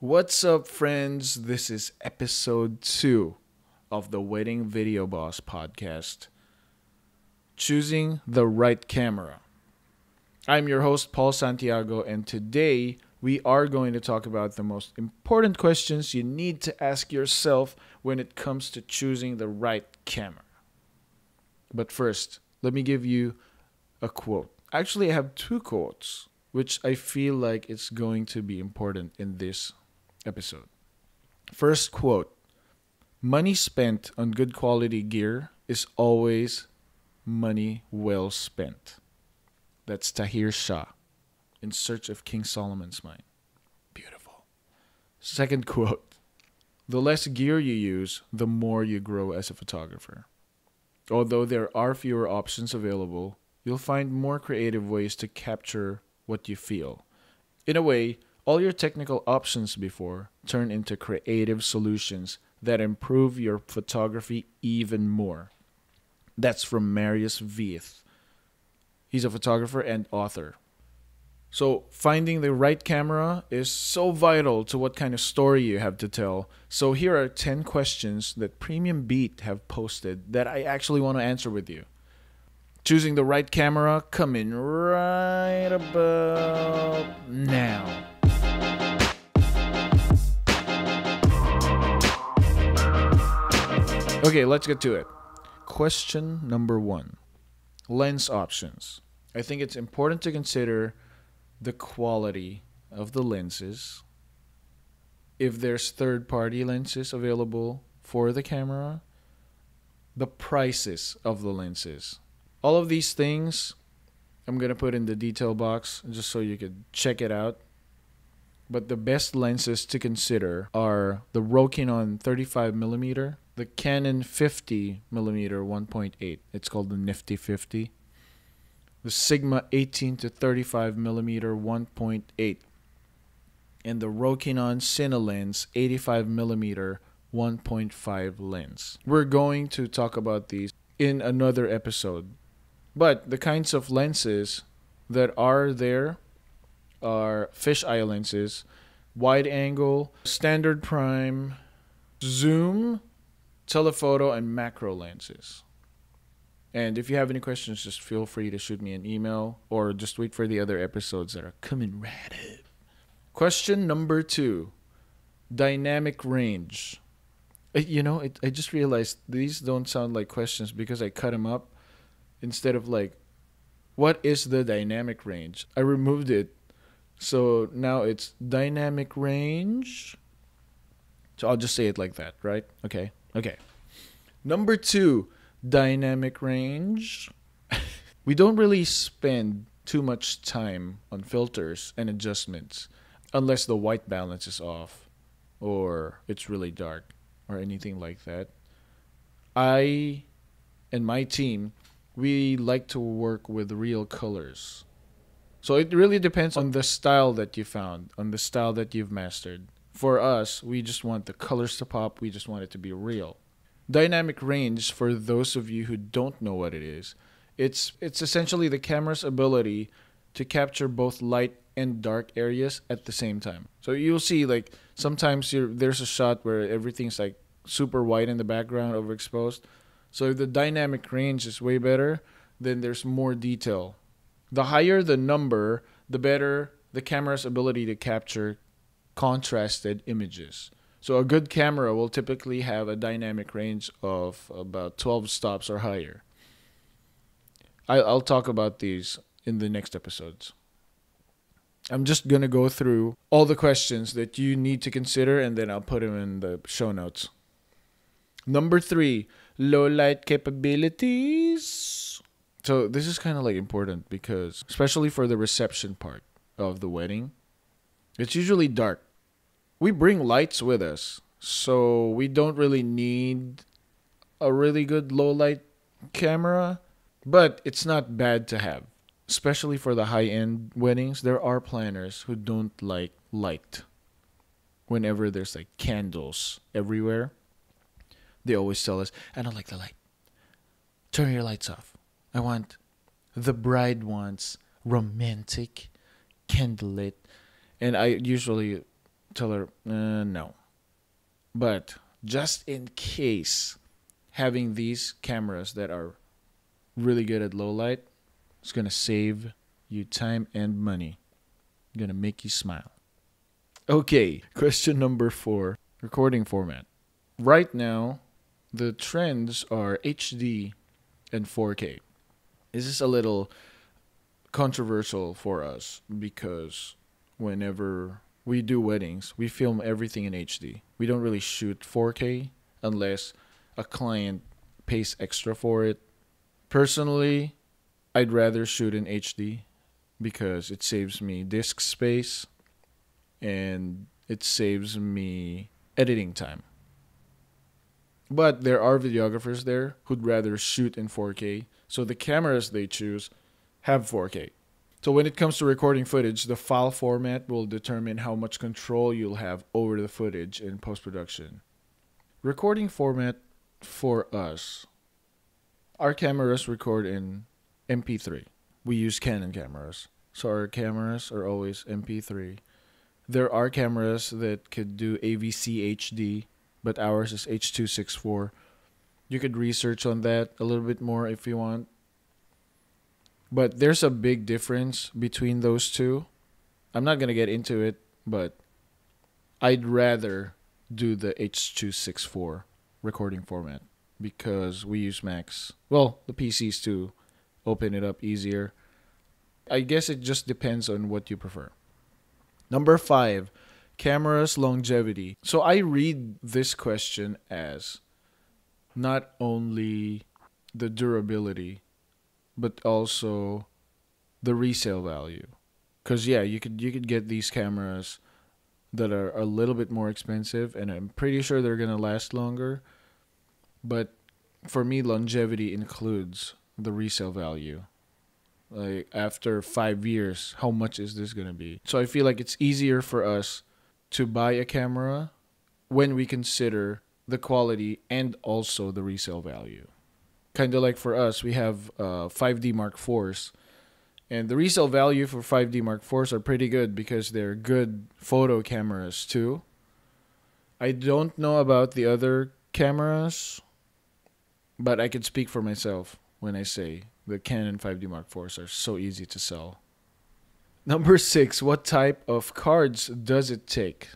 What's up, friends? This is episode 2 of the Wedding Video Boss podcast. Choosing the right camera. I'm your host, Paul Santiago, and today we are going to talk about the most important questions you need to ask yourself when it comes to choosing the right camera. But first, let me give you a quote. Actually, I have 2 quotes, which I feel like it's going to be important in this episode. First quote: money spent on good quality gear is always money well spent. That's Tahir Shah, In Search of King Solomon's Mine. Beautiful. Second quote: the less gear you use, the more you grow as a photographer. Although there are fewer options available, you'll find more creative ways to capture what you feel. In a way, all your technical options before turn into creative solutions that improve your photography even more. That's from Marius Vieth. He's a photographer and author. So finding the right camera is so vital to what kind of story you have to tell. So here are 10 questions that Premium Beat have posted that I actually want to answer with you. Choosing the right camera coming right about now. Okay, let's get to it. Question number 1. Lens options. I think it's important to consider the quality of the lenses. If there's third-party lenses available for the camera, the prices of the lenses. All of these things I'm going to put in the detail box just so you could check it out. But the best lenses to consider are the Rokinon 35mm, the Canon 50mm 1.8. It's called the Nifty 50. The Sigma 18 to 35mm 1.8. And the Rokinon CineLens 85mm 1.5 lens. We're going to talk about these in another episode. But the kinds of lenses that are there are fisheye lenses, wide angle, standard prime, zoom, telephoto, and macro lenses. And if you have any questions, just feel free to shoot me an email or just wait for the other episodes that are coming right up. Question number 2, dynamic range. I just realized these don't sound like questions because I cut them up instead of like, what is the dynamic range? I removed it. So now it's dynamic range. So I'll just say it like that, right? Okay. Number 2, dynamic range. We don't really spend too much time on filters and adjustments unless the white balance is off or it's really dark or anything like that. I and my team, we like to work with real colors. So it really depends on the style that you found, on the style that you've mastered. For us, we just want the colors to pop. We just want it to be real. Dynamic range, for those of you who don't know what it is, it's essentially the camera's ability to capture both light and dark areas at the same time. So you'll see like sometimes there's a shot where everything's like super white in the background, overexposed. So if the dynamic range is way better, then there's more detail. The higher the number, the better the camera's ability to capture contrasted images. So a good camera will typically have a dynamic range of about 12 stops or higher. I'll talk about these in the next episodes. I'm just going to go through all the questions that you need to consider and then I'll put them in the show notes. Number 3, low light capabilities. So this is kind of like important because, especially for the reception part of the wedding, it's usually dark. We bring lights with us, so we don't really need a really good low light camera, but it's not bad to have. Especially for the high-end weddings, there are planners who don't like light. Whenever there's like candles everywhere, they always tell us, I don't like the light. Turn your lights off. The bride wants romantic, candlelit, and I usually tell her, no. But just in case, having these cameras that are really good at low light is going to save you time and money. Going to make you smile. Okay, question number 4. Recording format. Right now, the trends are HD and 4K. This is a little controversial for us because whenever we do weddings, we film everything in HD. We don't really shoot 4K unless a client pays extra for it. Personally, I'd rather shoot in HD because it saves me disk space and it saves me editing time. But there are videographers there who'd rather shoot in 4K, so the cameras they choose have 4K. So when it comes to recording footage, the file format will determine how much control you'll have over the footage in post-production. Recording format for us, our cameras record in MP3. We use Canon cameras, so our cameras are always MP3. There are cameras that could do AVC HD, but ours is H.264. You could research on that a little bit more if you want. But there's a big difference between those two. I'm not going to get into it, but I'd rather do the H.264 recording format because we use Macs. Well, the PCs too open it up easier. I guess it just depends on what you prefer. Number 5, camera's longevity. So I read this question as not only the durability, but also the resale value. Because yeah, you could get these cameras that are a little bit more expensive, and I'm pretty sure they're gonna last longer. But for me, longevity includes the resale value. Like after 5 years, how much is this gonna be? So I feel like it's easier for us to buy a camera when we consider the quality and also the resale value. Kind of like for us, we have 5D Mark IVs, and the resale value for 5D Mark IVs are pretty good because they're good photo cameras too. I don't know about the other cameras, but I can speak for myself when I say the Canon 5D Mark IVs are so easy to sell. Number 6, what type of cards does it take?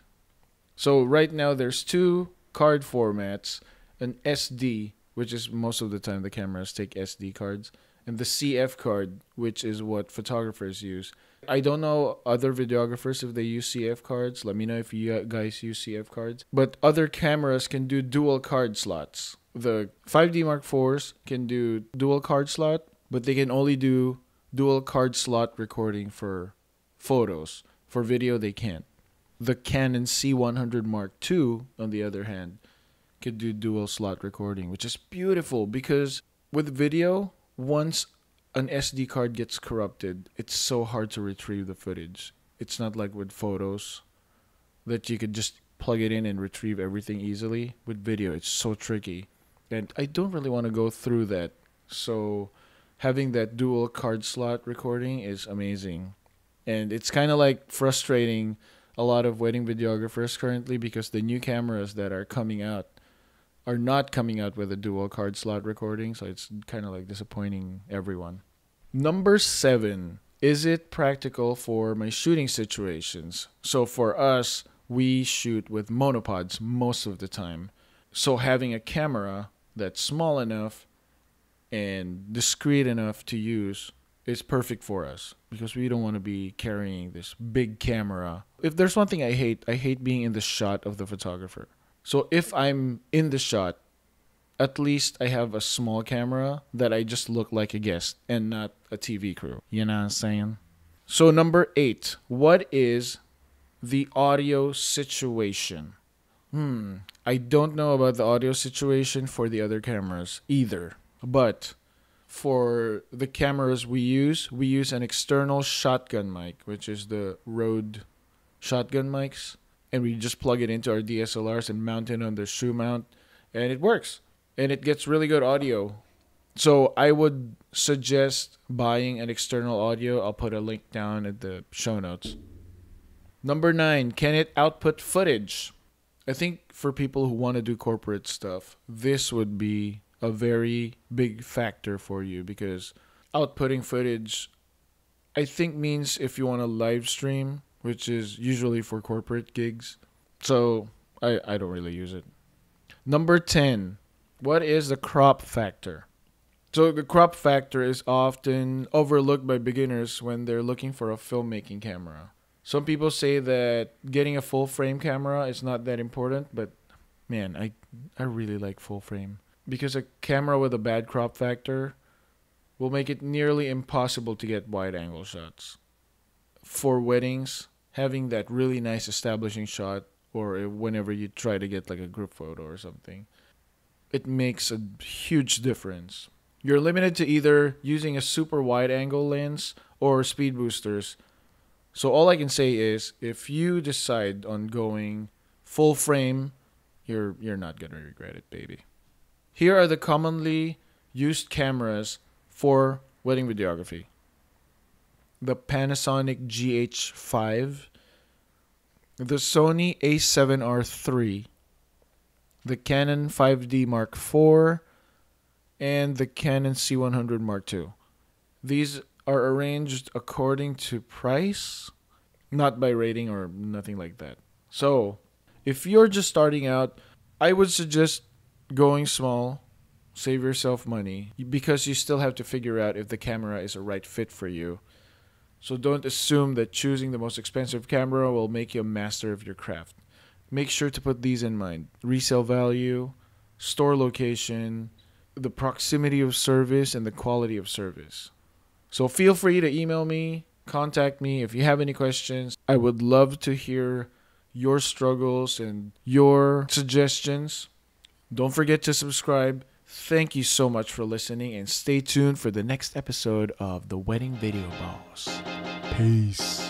So right now there's 2 card formats, an SD, which is most of the time the cameras take SD cards, and the CF card, which is what photographers use. I don't know other videographers if they use CF cards. Let me know if you guys use CF cards. But other cameras can do dual card slots. The 5D Mark IVs can do dual card slot, but they can only do dual card slot recording for photos. For video, they can't. The Canon C100 Mark II, on the other hand, could do dual slot recording, which is beautiful because with video, once an SD card gets corrupted, it's so hard to retrieve the footage. It's not like with photos that you could just plug it in and retrieve everything easily. With video, it's so tricky. And I don't really want to go through that. So having that dual card slot recording is amazing. And it's kind of like frustrating a lot of wedding videographers currently because the new cameras that are coming out are not coming out with a dual card slot recording, so it's kind of like disappointing everyone. Number 7, is it practical for my shooting situations? So for us, we shoot with monopods most of the time. So having a camera that's small enough and discreet enough to use is perfect for us because we don't want to be carrying this big camera. If there's one thing I hate being in the shot of the photographer. So if I'm in the shot, at least I have a small camera that I just look like a guest and not a TV crew. You know what I'm saying? So number 8, what is the audio situation? I don't know about the audio situation for the other cameras either. But for the cameras we use an external shotgun mic, which is the Rode shotgun mics. And we just plug it into our DSLRs and mount it on the shoe mount. And it works. And it gets really good audio. So I would suggest buying an external audio. I'll put a link down at the show notes. Number 9, can it output footage? I think for people who want to do corporate stuff, this would be a very big factor for you because outputting footage, I think, means if you want to live stream, which is usually for corporate gigs. So I don't really use it. Number 10, what is the crop factor? So the crop factor is often overlooked by beginners when they're looking for a filmmaking camera. Some people say that getting a full frame camera is not that important, but man, I really like full frame because a camera with a bad crop factor will make it nearly impossible to get wide angle shots. For weddings, having that really nice establishing shot or whenever you try to get like a group photo or something, it makes a huge difference. You're limited to either using a super wide angle lens or speed boosters. So all I can say is if you decide on going full frame, you're not going to regret it, baby. Here are the commonly used cameras for wedding videography. The Panasonic GH5, the Sony a7R III, the Canon 5D Mark IV, and the Canon C100 Mark II. These are arranged according to price, not by rating or nothing like that. So, if you're just starting out, I would suggest going small, save yourself money, because you still have to figure out if the camera is a right fit for you. So don't assume that choosing the most expensive camera will make you a master of your craft. Make sure to put these in mind: resale value, store location, the proximity of service, and the quality of service. So feel free to email me, contact me if you have any questions. I would love to hear your struggles and your suggestions. Don't forget to subscribe. Thank you so much for listening, and stay tuned for the next episode of The Wedding Video Boss. Peace.